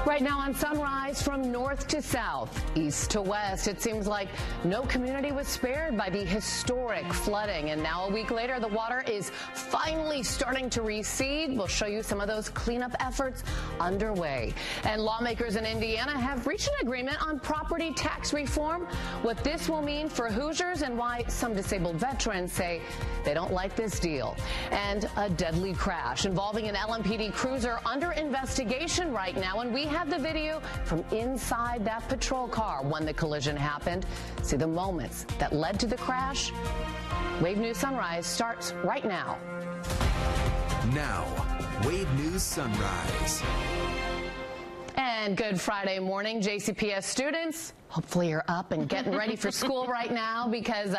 Right now on Sunrise, from north to south, east to west, it seems like no community was spared by the historic flooding. And now a week later, the water is finally starting to recede. We'll show you some of those cleanup efforts underway. And lawmakers in Indiana have reached an agreement on property tax reform. What this will mean for Hoosiers and why some disabled veterans say they don't like this deal. And a deadly crash involving an LMPD cruiser under investigation right now. And we have the video from inside that patrol car when the collision happened. See the moments that led to the crash. Wave News Sunrise starts right now. Now, Wave News Sunrise. And good Friday morning, JCPS students. Hopefully you're up and getting ready for school right now because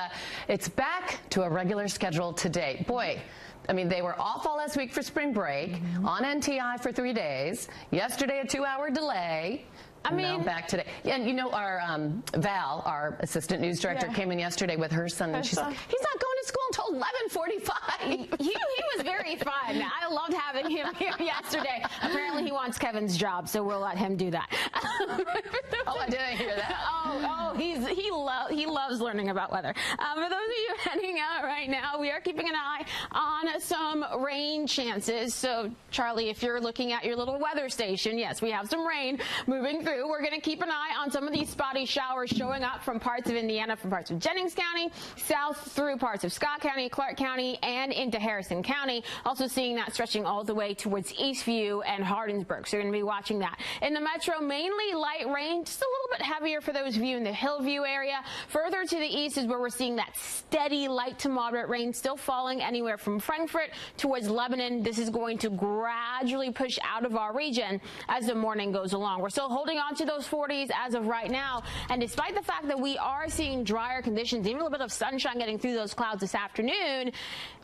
it's back to a regular schedule today. Boy, I mean, they were off all last week for spring break, on NTI for 3 days, yesterday a 2-hour delay. Now back today. And you know, our Val, our assistant news director, came in yesterday with her son, and she's like, he's not going to school until 11:45. He was very fun. I loved having him here yesterday. Apparently he wants Kevin's job, so we'll let him do that. Oh, I didn't hear that. He loves learning about weather. For those of you heading out right now, we are keeping an eye on some rain chances. So, Charlie, if you're looking at your little weather station, yes, we have some rain moving through. We're going to keep an eye on some of these spotty showers showing up from parts of Indiana, from parts of Jennings County, south through parts of Scott County, Clark County, and into Harrison County. Also seeing that stretching all the way towards Eastview and Hardinsburg. So you're going to be watching that. In the metro, mainly light rain, just a little bit heavier for those of you in the Hillview area. Further to the east is where we're seeing that steady light to moderate rain still falling anywhere from Frankfort towards Lebanon. This is going to gradually push out of our region as the morning goes along. We're still holding on to those 40s as of right now. And despite the fact that we are seeing drier conditions, even a little bit of sunshine getting through those clouds this afternoon,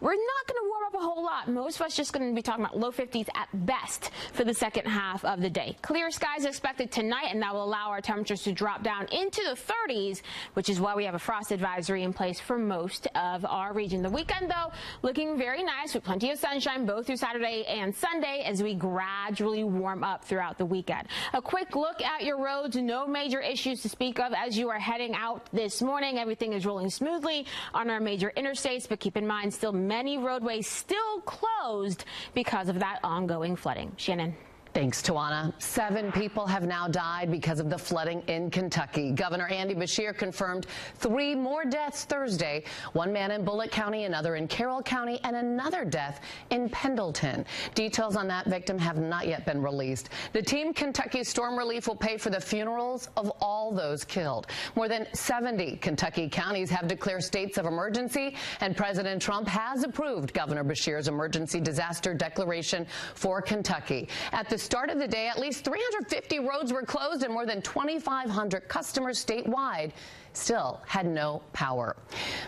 we're not going to warm up a whole lot. Most of us just going to be talking about low 50s at best for the second half of the day. Clear skies expected tonight, and that will allow our temperatures to drop down into the 30s, which is why we have a frost advisory in place for most of our region. The weekend, though, looking very nice with plenty of sunshine both through Saturday and Sunday as we gradually warm up throughout the weekend. A quick look at your roads. No major issues to speak of as you are heading out this morning. Everything is rolling smoothly on our major interstates, but keep in mind still many roadways still closed because of that ongoing flooding. Shannon. Thanks, Tawana. 7 people have now died because of the flooding in Kentucky. Governor Andy Beshear confirmed 3 more deaths Thursday. 1 man in Bullitt County, another in Carroll County, and another death in Pendleton. Details on that victim have not yet been released. The Team Kentucky Storm Relief will pay for the funerals of all those killed. More than 70 Kentucky counties have declared states of emergency, and President Trump has approved Governor Beshear's emergency disaster declaration for Kentucky. At the start of the day, at least 350 roads were closed and more than 2,500 customers statewide still had no power.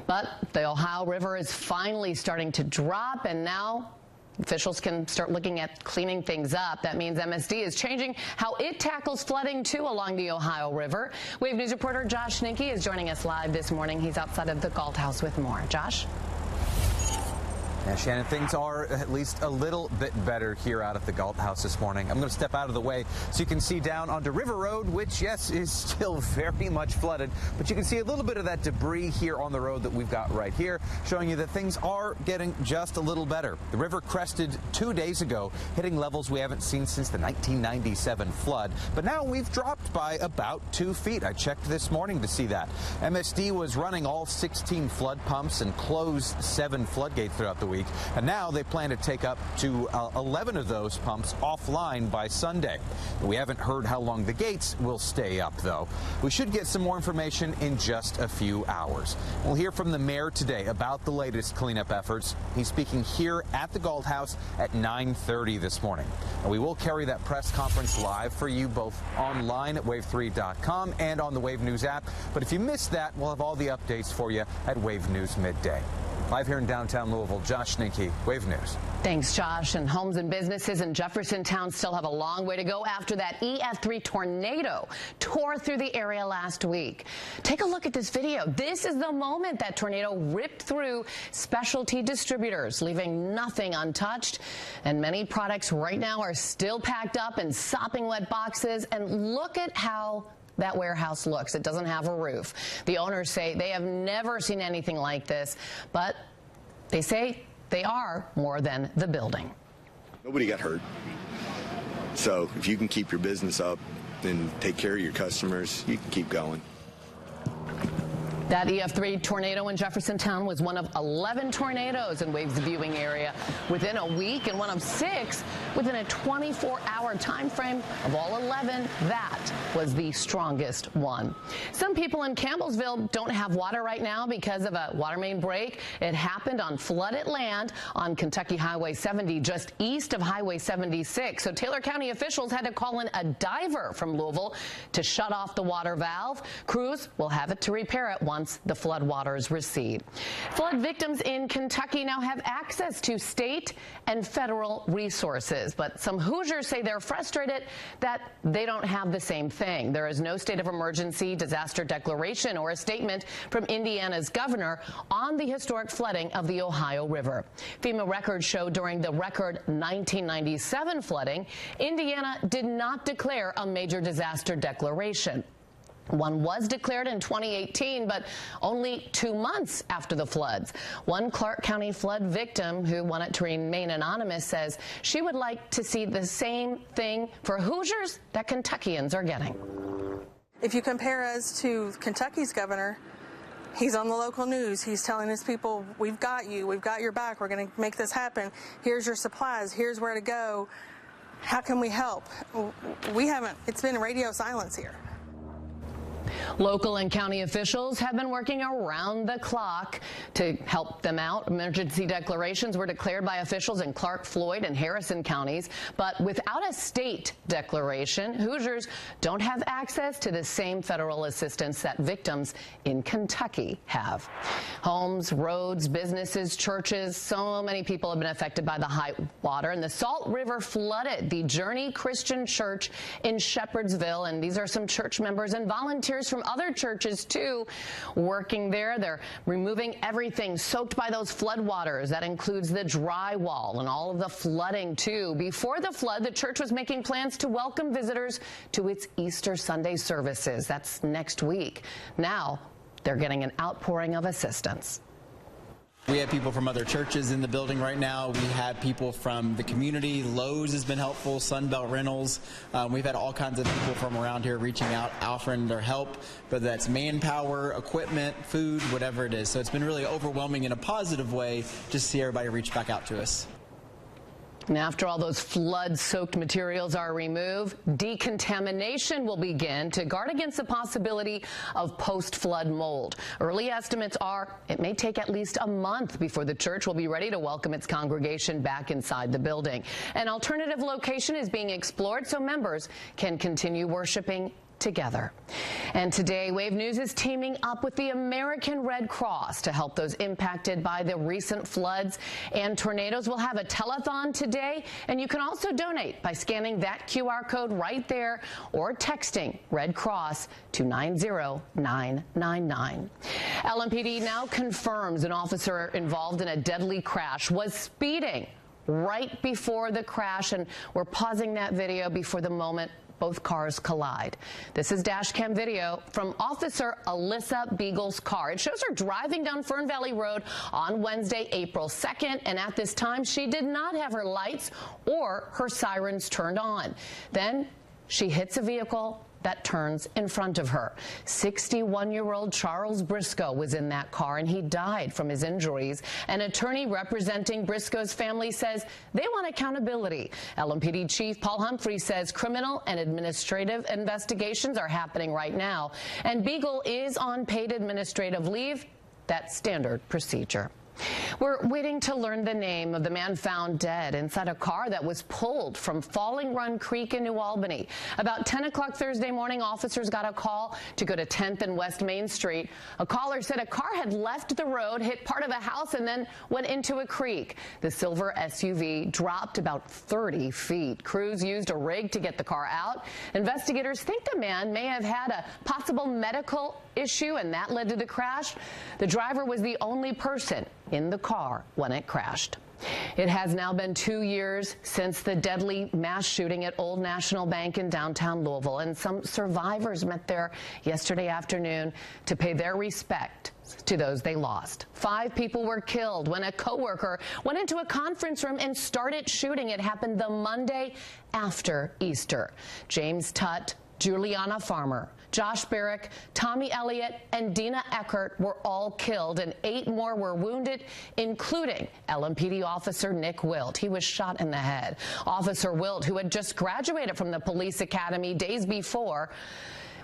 But the Ohio River is finally starting to drop, and now officials can start looking at cleaning things up. That means MSD is changing how it tackles flooding, too, along the Ohio River. Wave News reporter Josh Ninke is joining us live this morning. He's outside of the Galt House with more. Josh? Yeah, Shannon, things are at least a little bit better here out at the Galt House this morning. I'm going to step out of the way so you can see down onto River Road, which, yes, is still very much flooded. But you can see a little bit of that debris here on the road that we've got right here, showing you that things are getting just a little better. The river crested 2 days ago, hitting levels we haven't seen since the 1997 flood. But now we've dropped by about 2 feet. I checked this morning to see that. MSD was running all 16 flood pumps and closed 7 floodgates throughout the week, and now they plan to take up to 11 of those pumps offline by Sunday. We haven't heard how long the gates will stay up, though. We should get some more information in just a few hours. We'll hear from the mayor today about the latest cleanup efforts. He's speaking here at the Galt House at 9:30 this morning. And we will carry that press conference live for you both online at wave3.com and on the Wave News app. But if you missed that, we'll have all the updates for you at Wave News Midday. Live here in downtown Louisville, Josh Schninke, Wave News. Thanks, Josh. And homes and businesses in Jeffersontown still have a long way to go after that EF3 tornado tore through the area last week. Take a look at this video. This is the moment that tornado ripped through specialty distributors, leaving nothing untouched. And many products right now are still packed up in sopping wet boxes. And look at how that warehouse looks. It doesn't have a roof. The owners say they have never seen anything like this, but they say they are more than the building. Nobody got hurt. So if you can keep your business up and take care of your customers, you can keep going. That EF3 tornado in Jeffersontown was one of 11 tornadoes in Wave's viewing area within a week, and one of 6 within a 24-hour time frame. Of all 11, that was the strongest one. Some people in Campbellsville don't have water right now because of a water main break. It happened on flooded land on Kentucky Highway 70, just east of Highway 76. So Taylor County officials had to call in a diver from Louisville to shut off the water valve. Crews will have it to repair it once the flood waters recede. Flood victims in Kentucky now have access to state and federal resources, but some Hoosiers say they're frustrated that they don't have the same thing. There is no state of emergency, disaster declaration, or a statement from Indiana's governor on the historic flooding of the Ohio River. FEMA records show during the record 1997 flooding, Indiana did not declare a major disaster declaration. One was declared in 2018, but only 2 months after the floods. One Clark County flood victim who wanted to remain anonymous says she would like to see the same thing for Hoosiers that Kentuckians are getting. If you compare us to Kentucky's governor, he's on the local news. He's telling his people, we've got you, we've got your back, we're going to make this happen. Here's your supplies, here's where to go. How can we help? We haven't, it's been radio silence here. Local and county officials have been working around the clock to help them out. Emergency declarations were declared by officials in Clark, Floyd, and Harrison counties. But without a state declaration, Hoosiers don't have access to the same federal assistance that victims in Kentucky have. Homes, roads, businesses, churches, so many people have been affected by the high water. And the Salt River flooded the Journey Christian Church in Shepherdsville. And these are some church members and volunteers from other churches too working there. They're removing everything soaked by those floodwaters. That includes the drywall and all of the flooding too. Before the flood, the church was making plans to welcome visitors to its Easter Sunday services. That's next week. Now they're getting an outpouring of assistance. We have people from other churches in the building right now. We have people from the community. Lowe's has been helpful, Sunbelt Rentals. We've had all kinds of people from around here reaching out, offering their help, whether that's manpower, equipment, food, whatever it is. So it's been really overwhelming in a positive way just to see everybody reach back out to us. And after all those flood-soaked materials are removed, decontamination will begin to guard against the possibility of post-flood mold. Early estimates are it may take at least a month before the church will be ready to welcome its congregation back inside the building. An alternative location is being explored so members can continue worshiping together. And today, Wave News is teaming up with the American Red Cross to help those impacted by the recent floods and tornadoes. We'll have a telethon today, and you can also donate by scanning that QR code right there or texting Red Cross to 90999. LMPD now confirms an officer involved in a deadly crash was speeding right before the crash, and we're pausing that video before the moment both cars collide. This is dash cam video from Officer Alyssa Beagle's car. It shows her driving down Fern Valley Road on Wednesday, April 2nd, and at this time she did not have her lights or her sirens turned on. Then she hits a vehicle that turns in front of her. 61-year-old Charles Briscoe was in that car, and he died from his injuries. An attorney representing Briscoe's family says they want accountability. LMPD Chief Paul Humphrey says criminal and administrative investigations are happening right now, and Beagle is on paid administrative leave. That's standard procedure. We're waiting to learn the name of the man found dead inside a car that was pulled from Falling Run Creek in New Albany. About 10 o'clock Thursday morning, officers got a call to go to 10th and West Main Street. A caller said a car had left the road, hit part of a house, and then went into a creek. The silver SUV dropped about 30 feet. Crews used a rig to get the car out. Investigators think the man may have had a possible medical issue, and that led to the crash. The driver was the only person in the car when it crashed. It has now been 2 years since the deadly mass shooting at Old National Bank in downtown Louisville, and some survivors met there yesterday afternoon to pay their respect to those they lost. 5 people were killed when a coworker went into a conference room and started shooting. It happened the Monday after Easter. James Tutt, Juliana Farmer, Josh Barrick, Tommy Elliott, and Dina Eckert were all killed, and 8 more were wounded, including LMPD officer Nick Wilt. He was shot in the head. Officer Wilt, who had just graduated from the police academy days before,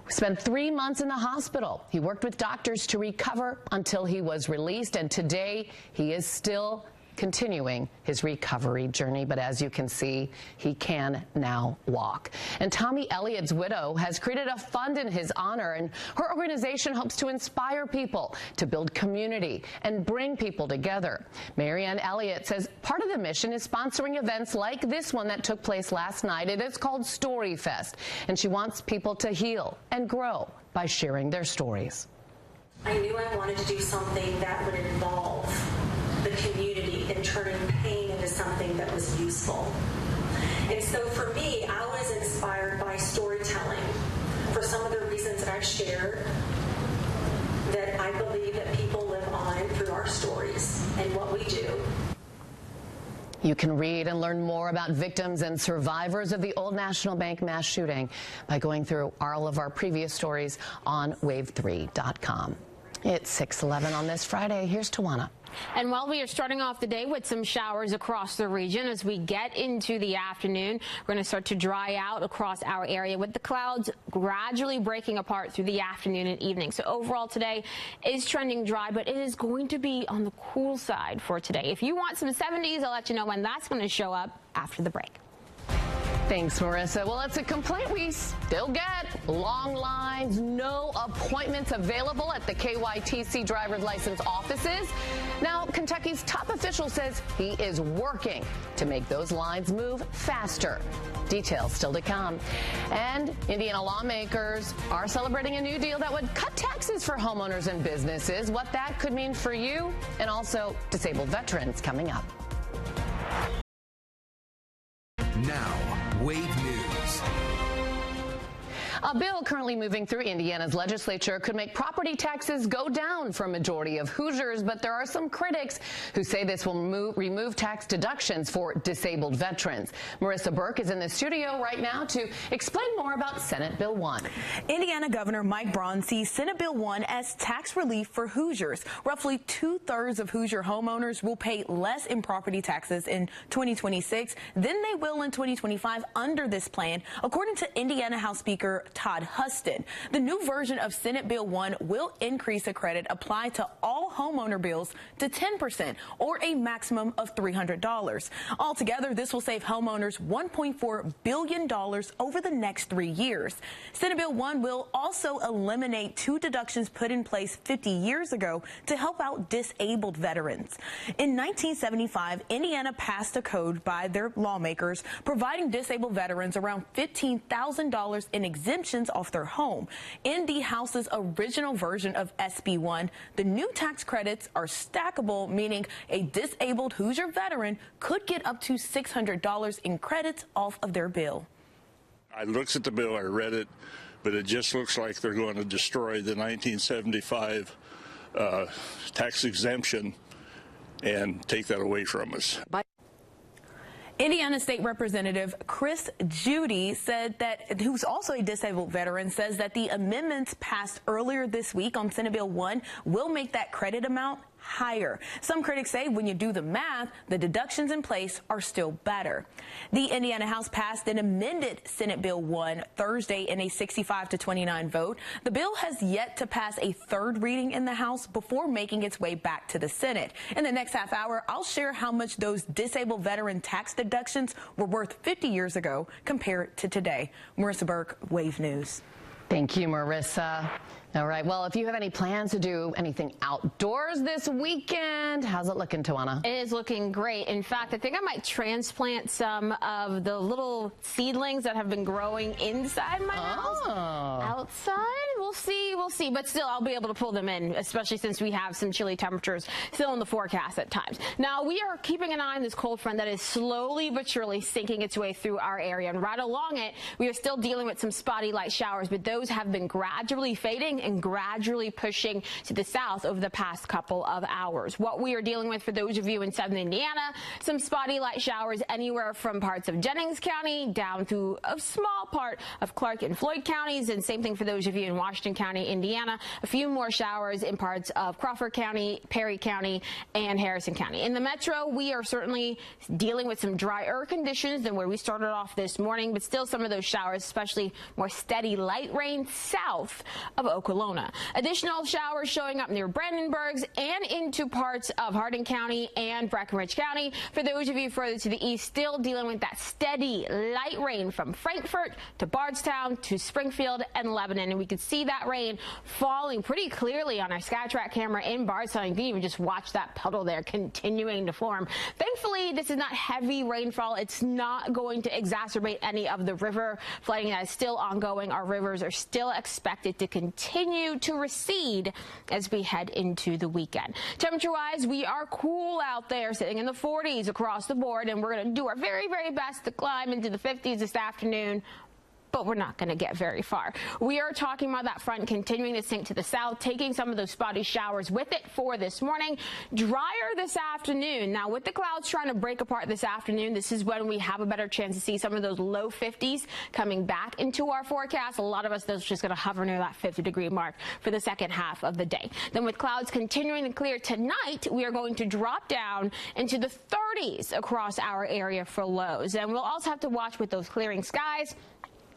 spent 3 months in the hospital. He worked with doctors to recover until he was released, and today he is still continuing his recovery journey, but as you can see, he can now walk. And Tommy Elliott's widow has created a fund in his honor, and her organization hopes to inspire people to build community and bring people together. Marianne Elliott says part of the mission is sponsoring events like this one that took place last night. It is called Story Fest, and she wants people to heal and grow by sharing their stories. I knew I wanted to do something that would involve the community and turning pain into something that was useful. And so for me, I was inspired by storytelling for some of the reasons that I've shared, that I believe that people live on through our stories and what we do. You can read and learn more about victims and survivors of the Old National Bank mass shooting by going through all of our previous stories on wave3.com. It's 6:11 on this Friday. Here's Tawana. And while we are starting off the day with some showers across the region, as we get into the afternoon, we're going to start to dry out across our area with the clouds gradually breaking apart through the afternoon and evening. So overall today is trending dry, but it is going to be on the cool side for today. If you want some 70s, I'll let you know when that's going to show up after the break. Thanks, Marissa. Well, it's a complaint we still get. Long lines, no appointments available at the KYTC driver's license offices. Now, Kentucky's top official says he is working to make those lines move faster. Details still to come. And Indiana lawmakers are celebrating a new deal that would cut taxes for homeowners and businesses. What that could mean for you and also disabled veterans coming up. Now, Wave News. A bill currently moving through Indiana's legislature could make property taxes go down for a majority of Hoosiers, but there are some critics who say this will remove tax deductions for disabled veterans. Marissa Burke is in the studio right now to explain more about Senate Bill 1. Indiana Governor Mike Braun sees Senate Bill 1 as tax relief for Hoosiers. Roughly 2/3 of Hoosier homeowners will pay less in property taxes in 2026 than they will in 2025 under this plan, according to Indiana House Speaker Todd Huston. The new version of Senate Bill 1 will increase a credit applied to all homeowner bills to 10%, or a maximum of $300. Altogether, this will save homeowners $1.4 billion over the next 3 years. Senate Bill 1 will also eliminate 2 deductions put in place 50 years ago to help out disabled veterans. In 1975, Indiana passed a code by their lawmakers providing disabled veterans around $15,000 in exemptions off their home. In the House's original version of SB 1, the new tax credits are stackable, meaning a disabled Hoosier veteran could get up to $600 in credits off of their bill. I looked at the bill, I read it, but it just looks like they're going to destroy the 1975 tax exemption and take that away from us. Indiana State Representative Chris Judy said that, who's also a disabled veteran, says that the amendments passed earlier this week on Senate Bill 1 will make that credit amount higher. Some critics say when you do the math, the deductions in place are still better. The Indiana House passed an amended Senate Bill 1 Thursday in a 65-29 vote. The bill has yet to pass a third reading in the House before making its way back to the Senate. In the next half hour, I'll share how much those disabled veteran tax deductions were worth 50 years ago compared to today. Marissa Burke, Wave News. Thank you, Marissa. All right. Well, if you have any plans to do anything outdoors this weekend, how's it looking, Tawana? It is looking great. In fact, I think I might transplant some of the little seedlings that have been growing inside my house. Outside, we'll see. But still, I'll be able to pull them in, especially since we have some chilly temperatures still in the forecast at times. Now, we are keeping an eye on this cold front that is slowly but surely sinking its way through our area. And right along it, we are still dealing with some spotty light showers, but those have been gradually fading and gradually pushing to the south over the past couple of hours. What we are dealing with for those of you in southern Indiana, some spotty light showers anywhere from parts of Jennings County down to a small part of Clark and Floyd counties, and same thing for those of you in Washington County, Indiana. A few more showers in parts of Crawford County, Perry County, and Harrison County. In the metro, we are certainly dealing with some drier conditions than where we started off this morning, but still some of those showers, especially more steady light rain south of Okolona. Additional showers showing up near Brandenburgs and into parts of Hardin County and Breckenridge County. For those of you further to the east, still dealing with that steady light rain from Frankfort to Bardstown to Springfield and Lebanon. And we could see that rain falling pretty clearly on our SkyTrack camera in Bardstown. You can even just watch that puddle there continuing to form. Thankfully, this is not heavy rainfall. It's not going to exacerbate any of the river flooding that is still ongoing. Our rivers are still expected to continue to recede as we head into the weekend. Temperature-wise, we are cool out there, sitting in the 40s across the board, and we're going to do our very, very best to climb into the 50s this afternoon. But we're not going to get very far. We are talking about that front continuing to sink to the south, taking some of those spotty showers with it for this morning. Drier this afternoon. Now, with the clouds trying to break apart this afternoon, this is when we have a better chance to see some of those low 50s coming back into our forecast. A lot of us, those just going to hover near that 50-degree mark for the second half of the day. Then with clouds continuing to clear tonight, we are going to drop down into the 30s across our area for lows. And we'll also have to watch with those clearing skies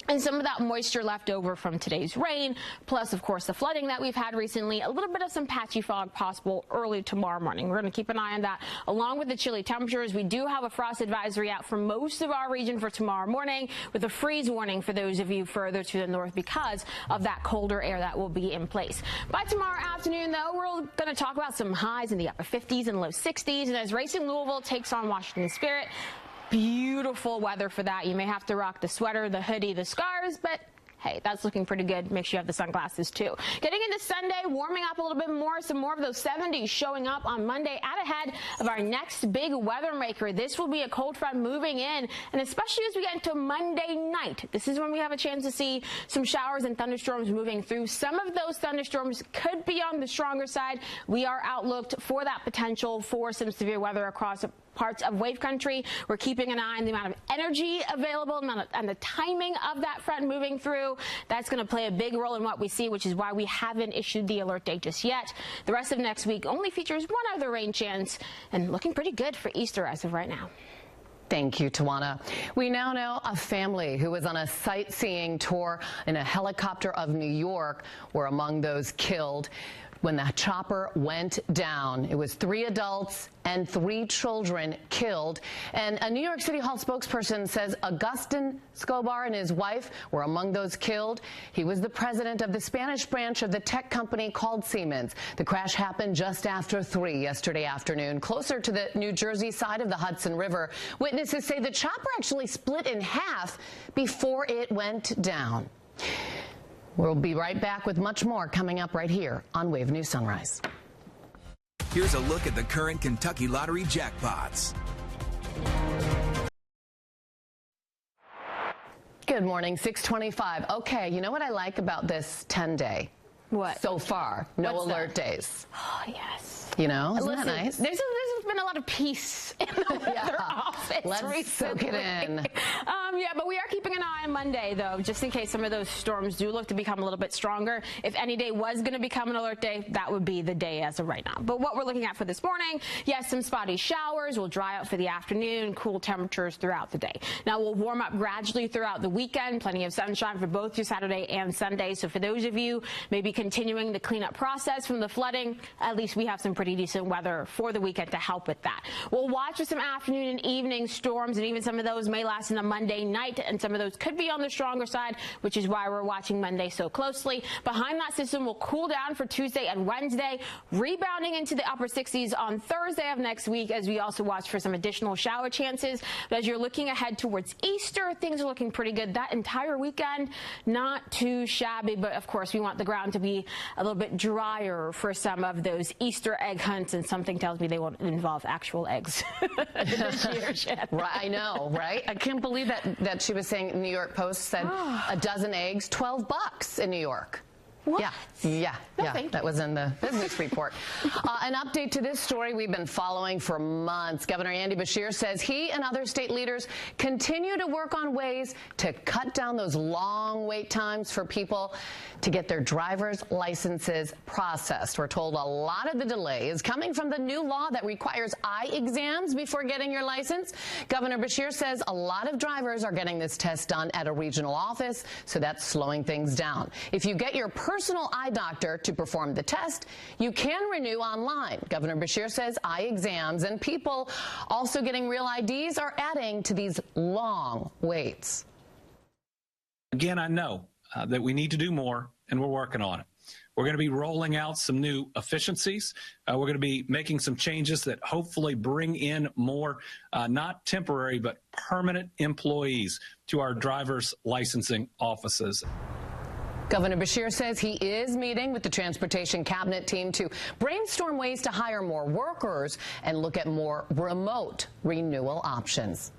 and some of that moisture left over from today's rain, plus, of course, the flooding that we've had recently. A little bit of some patchy fog possible early tomorrow morning. We're going to keep an eye on that, along with the chilly temperatures. We do have a frost advisory out for most of our region for tomorrow morning, with a freeze warning for those of you further to the north because of that colder air that will be in place. By tomorrow afternoon, though, we're going to talk about some highs in the upper 50s and low 60s. And as Racing Louisville takes on Washington Spirit, beautiful weather for that. You may have to rock the sweater, the hoodie, the scarves, but hey, that's looking pretty good. Make sure you have the sunglasses too. Getting into Sunday, warming up a little bit more. Some more of those 70s showing up on Monday out ahead of our next big weather maker. This will be a cold front moving in, and especially as we get into Monday night, this is when we have a chance to see some showers and thunderstorms moving through. Some of those thunderstorms could be on the stronger side. We are outlooked for that potential for some severe weather across parts of wave country. We're keeping an eye on the amount of energy available and the timing of that front moving through. That's going to play a big role in what we see, which is why we haven't issued the alert date just yet. The rest of next week only features one other rain chance, and looking pretty good for Easter as of right now. Thank you, Tawana. We now know a family who was on a sightseeing tour in a helicopter of New York were among those killed when the chopper went down. It was 3 adults and 3 children killed. And a New York City Hall spokesperson says Agustin Scobar and his wife were among those killed. He was the president of the Spanish branch of the tech company called Siemens. The crash happened just after 3 yesterday afternoon, closer to the New Jersey side of the Hudson River. Witnesses say the chopper actually split in half before it went down. We'll be right back with much more coming up right here on Wave News Sunrise. Here's a look at the current Kentucky Lottery jackpots. Good morning, 6:25. Okay, you know what I like about this 10-day? What? So far, no What's alert that? days. Oh, yes. You know, isn't that Listen, nice? There's been a lot of peace in the weather office Let's soak it in. Yeah, but we are keeping an eye on Monday, though, just in case some of those storms do look to become a little bit stronger. If any day was going to become an alert day, that would be the day as of right now. But what we're looking at for this morning, yes, some spotty showers will dry out for the afternoon, cool temperatures throughout the day. Now, we'll warm up gradually throughout the weekend, plenty of sunshine for both your Saturday and Sunday. So for those of you maybe continuing the cleanup process from the flooding, at least we have some pretty decent weather for the weekend to help with that. We'll watch for some afternoon and evening storms, and even some of those may last into Monday night, and some of those could be on the stronger side, which is why we're watching Monday so closely. Behind that system will cool down for Tuesday and Wednesday, rebounding into the upper 60s on Thursday of next week, as we also watch for some additional shower chances. But as you're looking ahead towards Easter, things are looking pretty good. That entire weekend, not too shabby, but of course we want the ground to be a little bit drier for some of those Easter egg hunts, and something tells me they won't involve actual eggs this year, Shannon. Right, I know, right? I can't believe that she was saying New York Post said a dozen eggs, $12 in New York. What? Yeah. That was in the business report. An update to this story we've been following for months. Governor Andy Beshear says he and other state leaders continue to work on ways to cut down those long wait times for people to get their driver's licenses processed. We're told a lot of the delay is coming from the new law that requires eye exams before getting your license. Governor Beshear says a lot of drivers are getting this test done at a regional office, so that's slowing things down. If you get your personal eye doctor to perform the test, you can renew online. Governor Beshear says eye exams and people also getting real IDs are adding to these long waits. Again, I know that we need to do more, and we're working on it. We're going to be rolling out some new efficiencies. We're going to be making some changes that hopefully bring in more, not temporary, but permanent employees to our driver's licensing offices. Governor Beshear says he is meeting with the Transportation Cabinet team to brainstorm ways to hire more workers and look at more remote renewal options.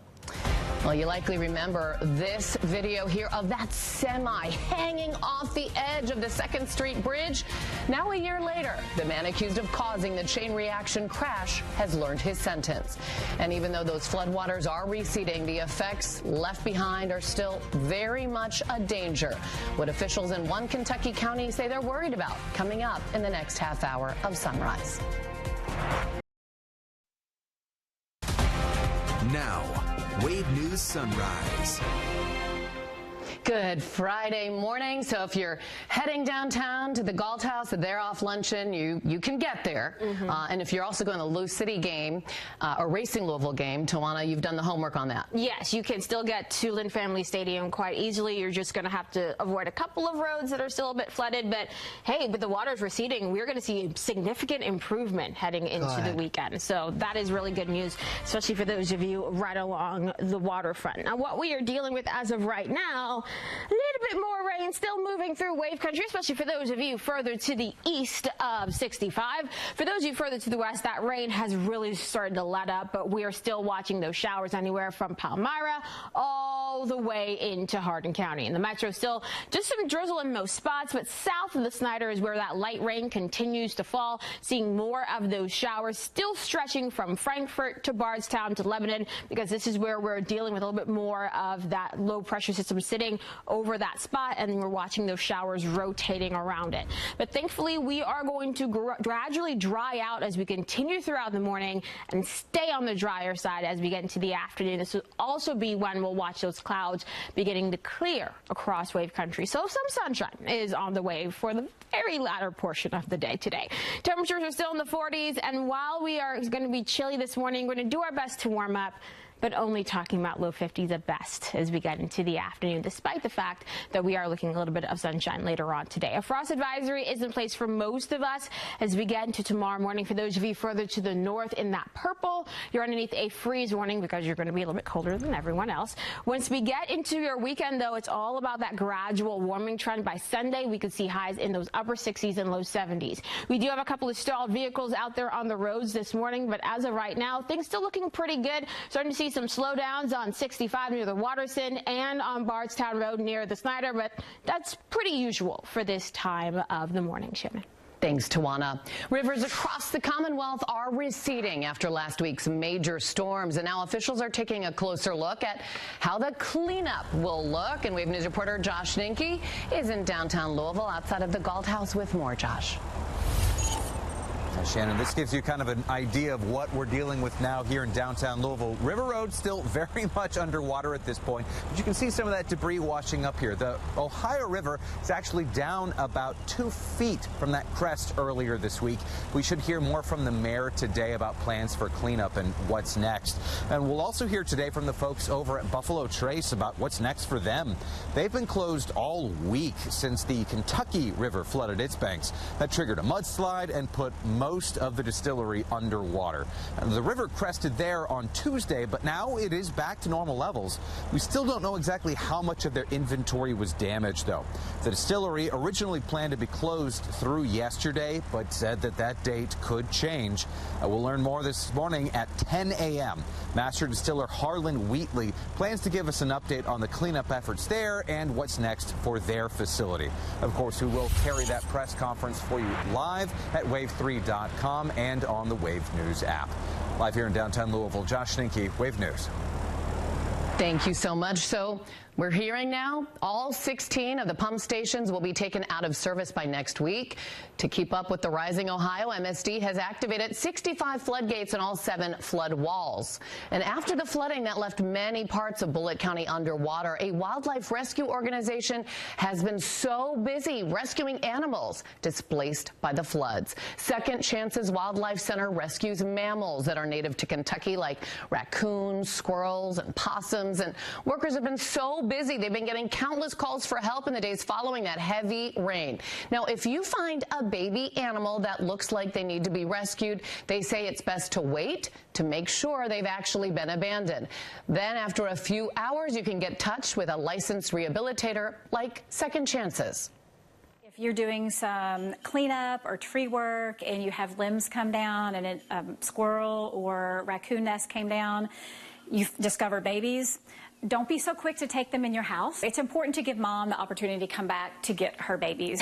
Well, you likely remember this video here of that semi hanging off the edge of the 2nd Street Bridge. Now, a year later, the man accused of causing the chain reaction crash has learned his sentence. And even though those floodwaters are receding, the effects left behind are still very much a danger. What officials in one Kentucky county say they're worried about, coming up in the next half hour of Sunrise. Now, Wave News Sunrise. Good Friday morning. So if you're heading downtown to the Galt House, they're off luncheon, you can get there. And if you're also going to Lou City game or Racing Louisville game, Tawana, you've done the homework on that. Yes, you can still get to Lynn Family Stadium quite easily. You're just going to have to avoid a couple of roads that are still a bit flooded. But hey, with the waters receding, we're going to see significant improvement heading into the weekend. So that is really good news, especially for those of you right along the waterfront. Now, what we are dealing with as of right now, a little bit more rain still moving through wave country, especially for those of you further to the east of 65. For those of you further to the west, that rain has really started to let up, but we are still watching those showers anywhere from Palmyra all the way into Hardin County. In the metro, still just some drizzle in most spots, but south of the Snyder is where that light rain continues to fall. Seeing more of those showers still stretching from Frankfort to Bardstown to Lebanon, because this is where we're dealing with a little bit more of that low pressure system sitting over that spot, and we're watching those showers rotating around it. But thankfully, we are going to gradually dry out as we continue throughout the morning and stay on the drier side as we get into the afternoon. This will also be when we'll watch those clouds beginning to clear across wave country. So some sunshine is on the way for the very latter portion of the day today. Temperatures are still in the 40s, and while we are going to be chilly this morning, we're going to do our best to warm up, but only talking about low 50s at best as we get into the afternoon, despite the fact that we are looking a little bit of sunshine later on today. A frost advisory is in place for most of us as we get into tomorrow morning. For those of you further to the north in that purple, you're underneath a freeze warning because you're going to be a little bit colder than everyone else. Once we get into your weekend, though, it's all about that gradual warming trend. By Sunday, we could see highs in those upper 60s and low 70s. We do have a couple of stalled vehicles out there on the roads this morning, but as of right now, things still looking pretty good. Starting to see some slowdowns on 65 near the Waterson and on Bardstown Road near the Snyder, but that's pretty usual for this time of the morning, Shannon. Thanks, Tawana. Rivers across the Commonwealth are receding after last week's major storms, and now officials are taking a closer look at how the cleanup will look. And Wave News reporter Josh Ninke is in downtown Louisville outside of the Galt House with more. Josh. Shannon, this gives you kind of an idea of what we're dealing with now here in downtown Louisville. River Road still very much underwater at this point, but you can see some of that debris washing up here. The Ohio River is actually down about 2 feet from that crest earlier this week. We should hear more from the mayor today about plans for cleanup and what's next. And we'll also hear today from the folks over at Buffalo Trace about what's next for them. They've been closed all week since the Kentucky River flooded its banks. That triggered a mudslide and put most of the distillery underwater. The river crested there on Tuesday, but now it is back to normal levels. We still don't know exactly how much of their inventory was damaged, though. The distillery originally planned to be closed through yesterday, but said that that date could change. We'll learn more this morning at 10 a.m. Master Distiller Harlan Wheatley plans to give us an update on the cleanup efforts there and what's next for their facility. Of course, we will carry that press conference for you live at wave3.com and on the Wave News app. Live here in downtown Louisville, Josh Ninke, Wave News. Thank you so much. So we're hearing now all 16 of the pump stations will be taken out of service by next week. To keep up with the rising Ohio, MSD has activated 65 floodgates and all 7 flood walls. And after the flooding that left many parts of Bullitt County underwater, a wildlife rescue organization has been so busy rescuing animals displaced by the floods. Second Chances Wildlife Center rescues mammals that are native to Kentucky, like raccoons, squirrels, and possums. And workers have been so busy, they've been getting countless calls for help in the days following that heavy rain. Now, if you find a baby animal that looks like they need to be rescued, they say it's best to wait to make sure they've actually been abandoned. Then after a few hours, you can get in touch with a licensed rehabilitator like Second Chances. If you're doing some cleanup or tree work and you have limbs come down and a squirrel or raccoon nest came down, you've discovered babies, don't be so quick to take them in your house. It's important to give mom the opportunity to come back to get her babies.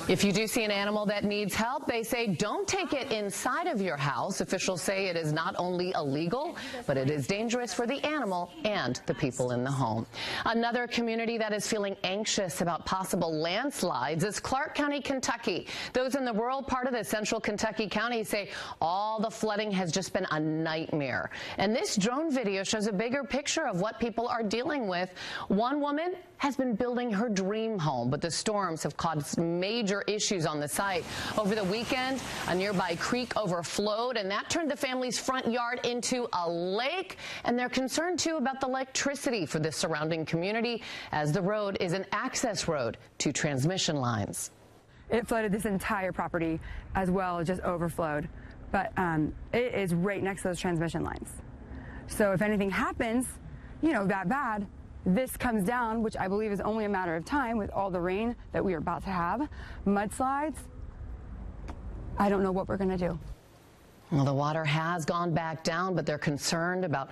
If you do see an animal that needs help, they say don't take it inside of your house. Officials say it is not only illegal, but it is dangerous for the animal and the people in the home. Another community that is feeling anxious about possible landslides is Clark County, Kentucky. Those in the rural part of the central Kentucky county say all the flooding has just been a nightmare. And this drone video shows a bigger picture of what people are dealing with. One woman has been building her dream home, but the storms have caused major issues on the site. Over the weekend, a nearby creek overflowed, and that turned the family's front yard into a lake. And they're concerned, too, about the electricity for the surrounding community, as the road is an access road to transmission lines. It flooded this entire property as well, it just overflowed. But it is right next to those transmission lines. So if anything happens, you know, that bad, this comes down, which I believe is only a matter of time with all the rain that we are about to have. Mudslides, I don't know what we're going to do. Well, the water has gone back down, but they're concerned about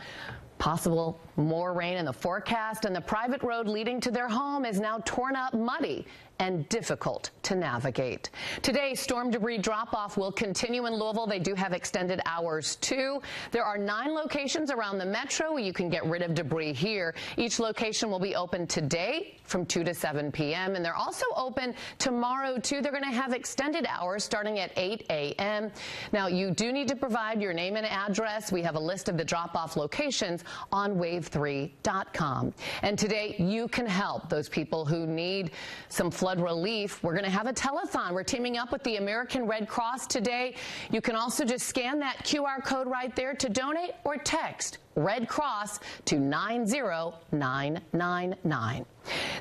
possible more rain in the forecast, and the private road leading to their home is now torn up, muddy, and difficult to navigate. Today, storm debris drop-off will continue in Louisville. They do have extended hours, too. There are 9 locations around the metro where you can get rid of debris here. Each location will be open today from 2 to 7 p.m., and they're also open tomorrow, too. They're going to have extended hours starting at 8 a.m. Now, you do need to provide your name and address. We have a list of the drop-off locations on wave3.com. And today, you can help those people who need some flood relief. We're going to have a telethon. We're teaming up with the American Red Cross today. You can also just scan that QR code right there to donate or text Red Cross to 90999.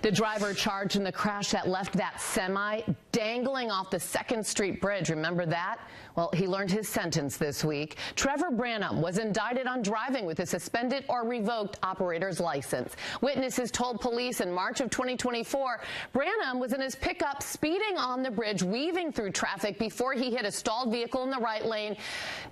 The driver charged in the crash that left that semi dangling off the 2nd Street Bridge. Remember that? Well, he learned his sentence this week. Trevor Branham was indicted on driving with a suspended or revoked operator's license. Witnesses told police in March of 2024, Branham was in his pickup speeding on the bridge, weaving through traffic before he hit a stalled vehicle in the right lane.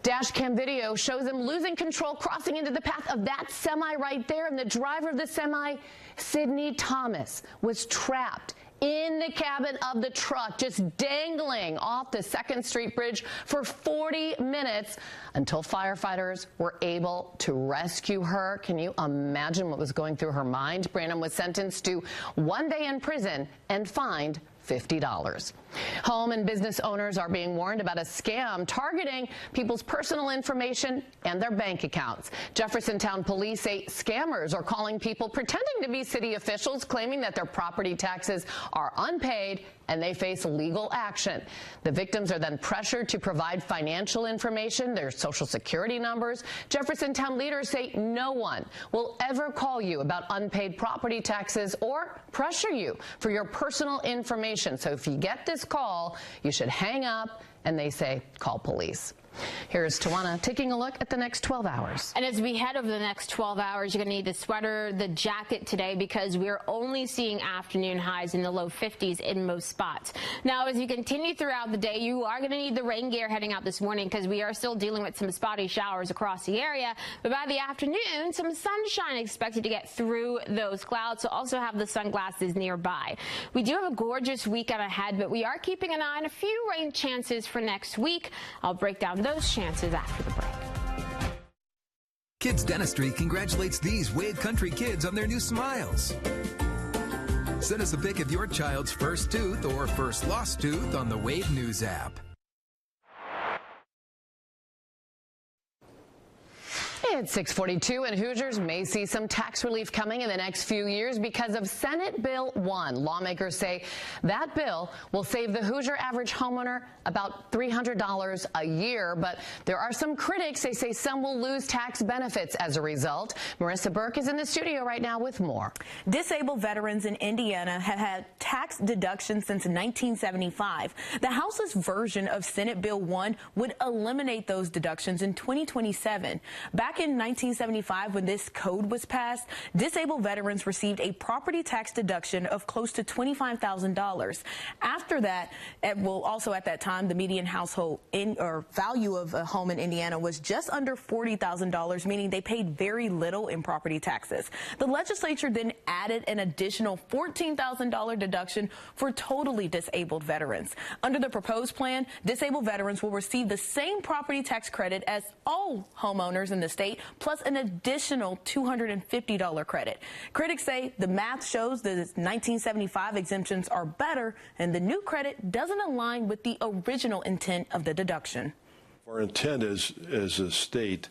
Dash cam video shows him losing control, crossing into the path of that semi right there, and the driver of the semi, Sidney Thomas, was trapped in the cabin of the truck, just dangling off the 2nd Street Bridge for 40 minutes until firefighters were able to rescue her. Can you imagine what was going through her mind? Branham was sentenced to 1 day in prison and fined $50. Home and business owners are being warned about a scam targeting people's personal information and their bank accounts. Jeffersontown police say scammers are calling people pretending to be city officials, claiming that their property taxes are unpaid and they face legal action. The victims are then pressured to provide financial information, their social security numbers. Jeffersontown leaders say no one will ever call you about unpaid property taxes or pressure you for your personal information. So if you get this call, you should hang up, and they say call police. Here's Tawana taking a look at the next 12 hours. And as we head over the next 12 hours, you're going to need the sweater, the jacket today, because we're only seeing afternoon highs in the low 50s in most spots. Now, as you continue throughout the day, you are going to need the rain gear heading out this morning because we are still dealing with some spotty showers across the area. But by the afternoon, some sunshine expected to get through those clouds, so also have the sunglasses nearby. We do have a gorgeous weekend ahead, but we are keeping an eye on a few rain chances for next week. I'll break down those chances after the break. Kids Dentistry congratulates these Wave Country kids on their new smiles. Send us a pic of your child's first tooth or first lost tooth on the Wave News app. It's 6:42, and Hoosiers may see some tax relief coming in the next few years because of Senate Bill 1. Lawmakers say that bill will save the Hoosier average homeowner about $300 a year, but there are some critics. They say some will lose tax benefits as a result. Marissa Burke is in the studio right now with more. Disabled veterans in Indiana have had tax deductions since 1975. The House's version of Senate Bill 1 would eliminate those deductions in 2027. Back in 1975, when this code was passed, disabled veterans received a property tax deduction of close to $25,000. After that, also at that time, the median household value of a home in Indiana was just under $40,000, meaning they paid very little in property taxes. The legislature then added an additional $14,000 deduction for totally disabled veterans. Under the proposed plan, disabled veterans will receive the same property tax credit as all homeowners in the state, plus an additional $250 credit. Critics say the math shows the 1975 exemptions are better, and the new credit doesn't align with the original intent of the deduction. Our intent as a state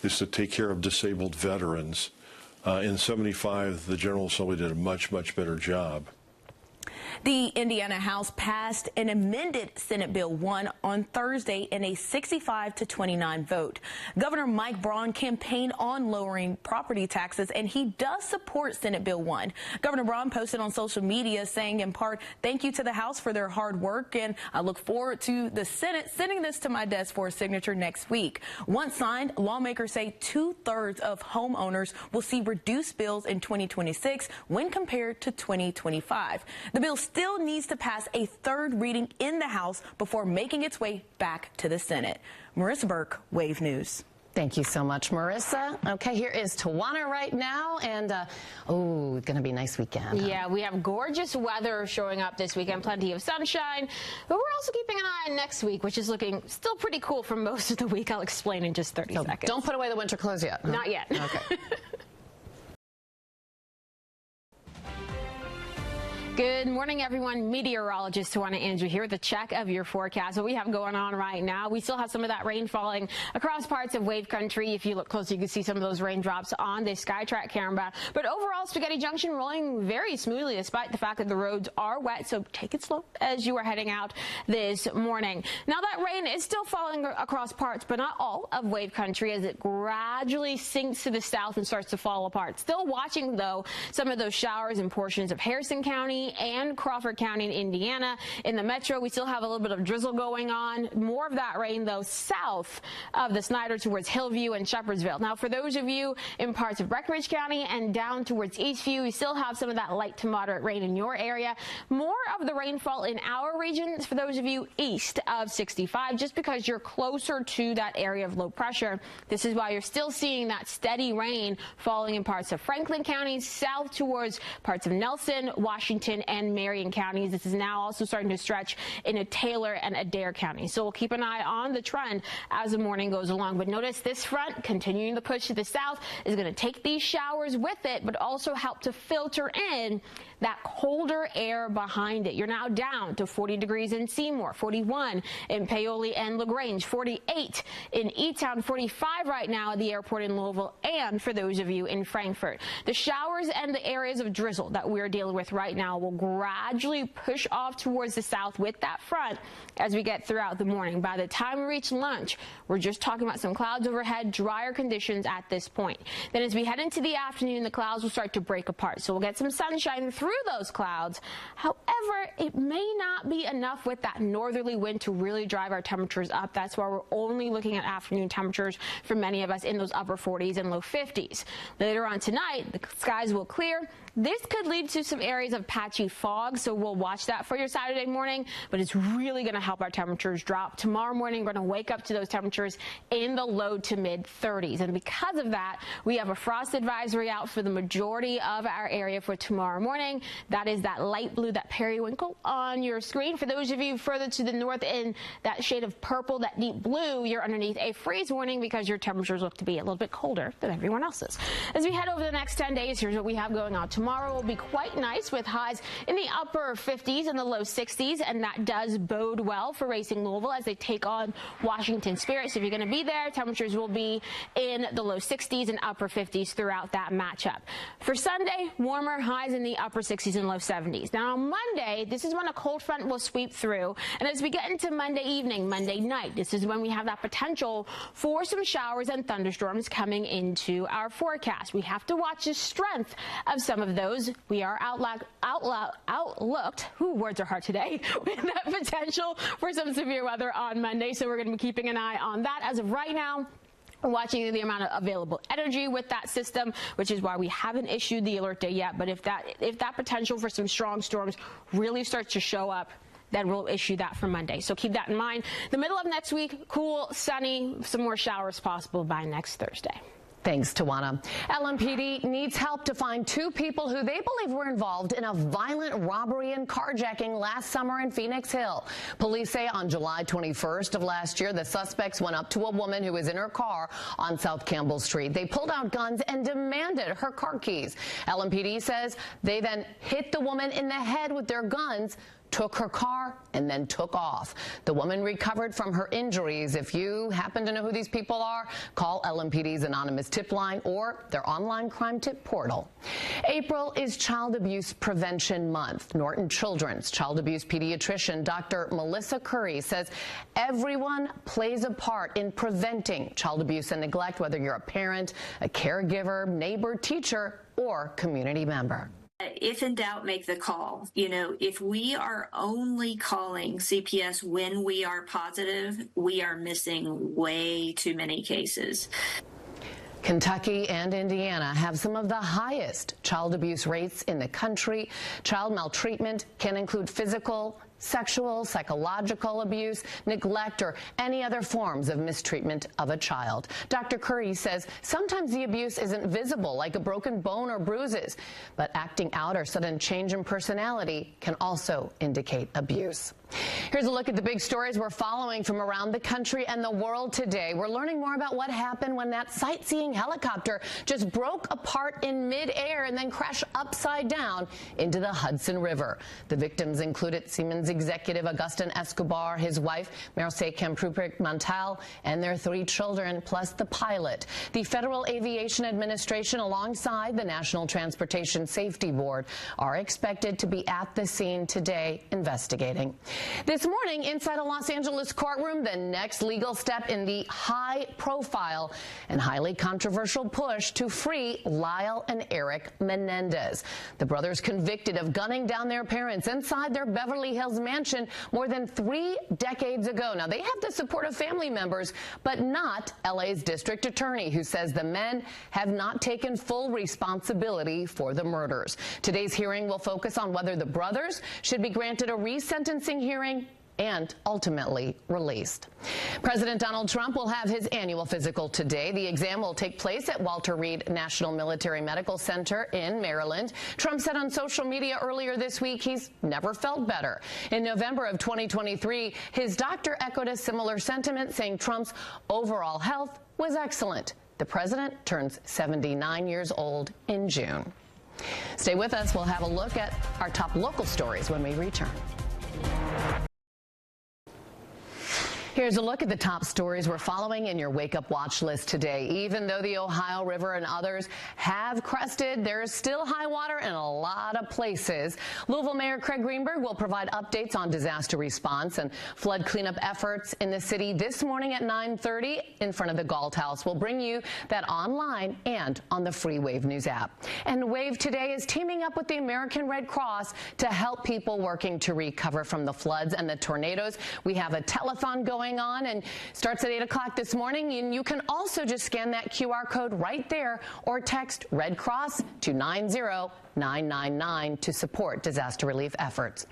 is to take care of disabled veterans. In 75, the General Assembly did a much better job. The Indiana House passed an amended Senate Bill 1 on Thursday in a 65-29 vote. Governor Mike Braun campaigned on lowering property taxes, and he does support Senate Bill 1. Governor Braun posted on social media saying, in part, "Thank you to the House for their hard work, and I look forward to the Senate sending this to my desk for a signature next week." Once signed, lawmakers say 2/3 of homeowners will see reduced bills in 2026 when compared to 2025. The bill still needs to pass a third reading in the House before making its way back to the Senate. Marissa Burke, Wave News. Thank you so much, Marissa. Okay, here is Tawana right now, and it's going to be a nice weekend. Yeah, we have gorgeous weather showing up this weekend, plenty of sunshine, but we're also keeping an eye on next week, which is looking still pretty cool for most of the week. I'll explain in just 30 seconds. Don't put away the winter clothes yet. Huh? Not yet. Okay. Good morning, everyone. Meteorologist Tawana Andrew here with a check of your forecast. What we have going on right now, we still have some of that rain falling across parts of Wave Country. If you look close, you can see some of those raindrops on the SkyTrack camera. But overall, Spaghetti Junction rolling very smoothly despite the fact that the roads are wet. So take it slow as you are heading out this morning. Now, that rain is still falling across parts, but not all of Wave Country as it gradually sinks to the south and starts to fall apart. Still watching, though, some of those showers in portions of Harrison County and Crawford County in Indiana. In the metro, we still have a little bit of drizzle going on. More of that rain, though, south of the Snyder towards Hillview and Shepherdsville. Now, for those of you in parts of Breckenridge County and down towards Eastview, we still have some of that light to moderate rain in your area. More of the rainfall in our region for those of you east of 65, just because you're closer to that area of low pressure. This is why you're still seeing that steady rain falling in parts of Franklin County, south towards parts of Nelson, Washington, Washington and Marion counties. This is now also starting to stretch into Taylor and Adair counties. So we'll keep an eye on the trend as the morning goes along. But notice this front continuing to push to the south is going to take these showers with it, but also help to filter in that colder air behind it. You're now down to 40 degrees in Seymour, 41 in Paoli and LaGrange, 48 in E-Town, 45 right now at the airport in Louisville, and for those of you in Frankfort. The showers and the areas of drizzle that we're dealing with right now will gradually push off towards the south with that front as we get throughout the morning. By the time we reach lunch, we're just talking about some clouds overhead, drier conditions at this point. Then as we head into the afternoon, the clouds will start to break apart. So we'll get some sunshine through those clouds. However, it may not be enough with that northerly wind to really drive our temperatures up. That's why we're only looking at afternoon temperatures for many of us in those upper 40s and low 50s. Later on tonight, the skies will clear. This could lead to some areas of patchy fog, so we'll watch that for your Saturday morning, but it's really going to help our temperatures drop. Tomorrow morning, we're going to wake up to those temperatures in the low to mid 30s. And because of that, we have a frost advisory out for the majority of our area for tomorrow morning. That is that light blue, that periwinkle on your screen. For those of you further to the north in that shade of purple, that deep blue, you're underneath a freeze warning because your temperatures look to be a little bit colder than everyone else's. As we head over the next 10 days, here's what we have going on. Tomorrow will be quite nice with highs in the upper 50s and the low 60s, and that does bode well for Racing Louisville as they take on Washington Spirit. So if you're going to be there, temperatures will be in the low 60s and upper 50s throughout that matchup. For Sunday, warmer highs in the upper 60s and low 70s. Now on Monday, this is when a cold front will sweep through, and as we get into Monday evening, Monday night, this is when we have that potential for some showers and thunderstorms coming into our forecast. We have to watch the strength of some of those. We are outlooked, words are hard today, with that potential for some severe weather on Monday, so we're going to be keeping an eye on that. As of right now, we're watching the amount of available energy with that system, which is why we haven't issued the alert day yet. But if that potential for some strong storms really starts to show up, then we'll issue that for Monday. So keep that in mind. The middle of next week, cool, sunny, some more showers possible by next Thursday. Thanks, Tawana. LMPD needs help to find two people who they believe were involved in a violent robbery and carjacking last summer in Phoenix Hill. Police say on July 21st of last year, the suspects went up to a woman who was in her car on South Campbell Street. They pulled out guns and demanded her car keys. LMPD says they then hit the woman in the head with their guns, took her car, and then took off. The woman recovered from her injuries. If you happen to know who these people are, call LMPD's anonymous tip line or their online crime tip portal. April is Child Abuse Prevention Month. Norton Children's child abuse pediatrician Dr. Melissa Curry says everyone plays a part in preventing child abuse and neglect, whether you're a parent, a caregiver, neighbor, teacher, or community member. If in doubt, make the call. You know, if we are only calling CPS when we are positive, we are missing way too many cases. Kentucky and Indiana have some of the highest child abuse rates in the country. Child maltreatment can include physical, sexual, psychological abuse, neglect, or any other forms of mistreatment of a child. Dr. Curry says sometimes the abuse isn't visible, like a broken bone or bruises, but acting out or sudden change in personality can also indicate abuse. Here's a look at the big stories we're following from around the country and the world today. We're learning more about what happened when that sightseeing helicopter just broke apart in midair and then crashed upside down into the Hudson River. The victims included Siemens executive Agustin Escobar, his wife Merce Kemprupik Montal, and their 3 children, plus the pilot. The Federal Aviation Administration, alongside the National Transportation Safety Board, are expected to be at the scene today investigating. This morning, inside a Los Angeles courtroom, the next legal step in the high-profile and highly controversial push to free Lyle and Eric Menendez. The brothers convicted of gunning down their parents inside their Beverly Hills mansion more than 3 decades ago. Now, they have the support of family members, but not LA's district attorney, who says the men have not taken full responsibility for the murders. Today's hearing will focus on whether the brothers should be granted a resentencing hearing and ultimately released. President Donald Trump will have his annual physical today. The exam will take place at Walter Reed National Military Medical Center in Maryland. Trump said on social media earlier this week he's never felt better. In November of 2023, his doctor echoed a similar sentiment, saying Trump's overall health was excellent. The president turns 79 years old in June. Stay with us. We'll have a look at our top local stories when we return. Here's a look at the top stories we're following in your wake-up watch list today. Even though the Ohio River and others have crested, there is still high water in a lot of places. Louisville Mayor Craig Greenberg will provide updates on disaster response and flood cleanup efforts in the city this morning at 9:30 in front of the Galt House. We'll bring you that online and on the free Wave News app. And Wave today is teaming up with the American Red Cross to help people working to recover from the floods and the tornadoes. We have a telethon going on and starts at 8 o'clock this morning, and you can also just scan that QR code right there or text Red Cross to 90999 to support disaster relief efforts.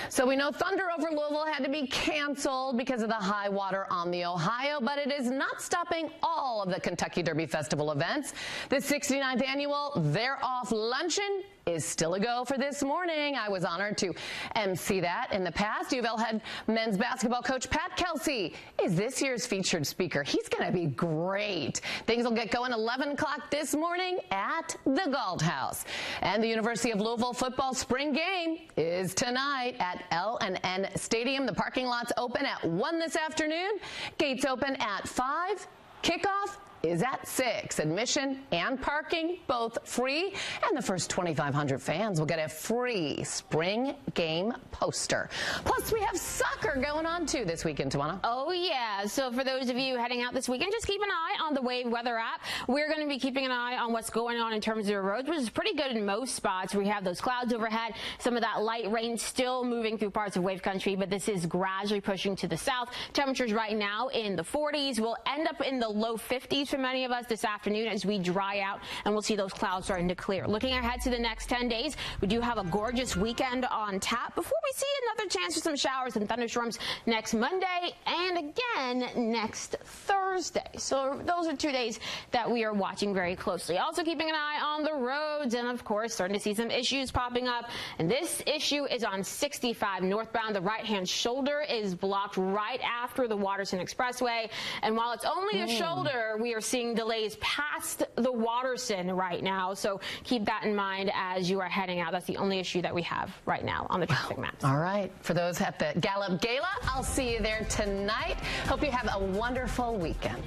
So we know Thunder over Louisville had to be canceled because of the high water on the Ohio, but it is not stopping all of the Kentucky Derby Festival events. The 69th annual They're Off Luncheon is still a go for this morning. I was honored to MC that. In the past, U of L head men's basketball coach Pat Kelsey is this year's featured speaker. He's going to be great. Things will get going 11 o'clock this morning at the Galt House. And the University of Louisville football spring game is tonight at L&N Stadium. The parking lot's open at 1 this afternoon. Gates open at 5. Kickoff is at 6. Admission and parking, both free. And the first 2,500 fans will get a free spring game poster. Plus, we have soccer going on, too, this weekend, Tawana. Oh, yeah. So for those of you heading out this weekend, just keep an eye on the Wave weather app. We're going to be keeping an eye on what's going on in terms of the roads, which is pretty good in most spots. We have those clouds overhead, some of that light rain still moving through parts of Wave country, but this is gradually pushing to the south. Temperatures right now in the 40s. We'll end up in the low 50s for many of us this afternoon as we dry out, and we'll see those clouds starting to clear. Looking ahead to the next 10 days, we do have a gorgeous weekend on tap before we see another chance for some showers and thunderstorms next Monday and again next Thursday. So those are 2 days that we are watching very closely. Also keeping an eye on the roads and, of course, starting to see some issues popping up. And this issue is on 65 northbound. The right-hand shoulder is blocked right after the Waterson Expressway. And while it's only a shoulder, we are seeing delays past the Waterson right now. So keep that in mind as you are heading out. That's the only issue that we have right now on the traffic maps. All right. For those at the Gallup Gala, I'll see you there tonight. Hope you have a wonderful weekend.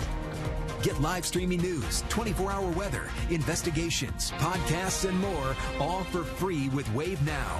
Get live streaming news, 24-hour weather, investigations, podcasts, and more, all for free with Wave Now.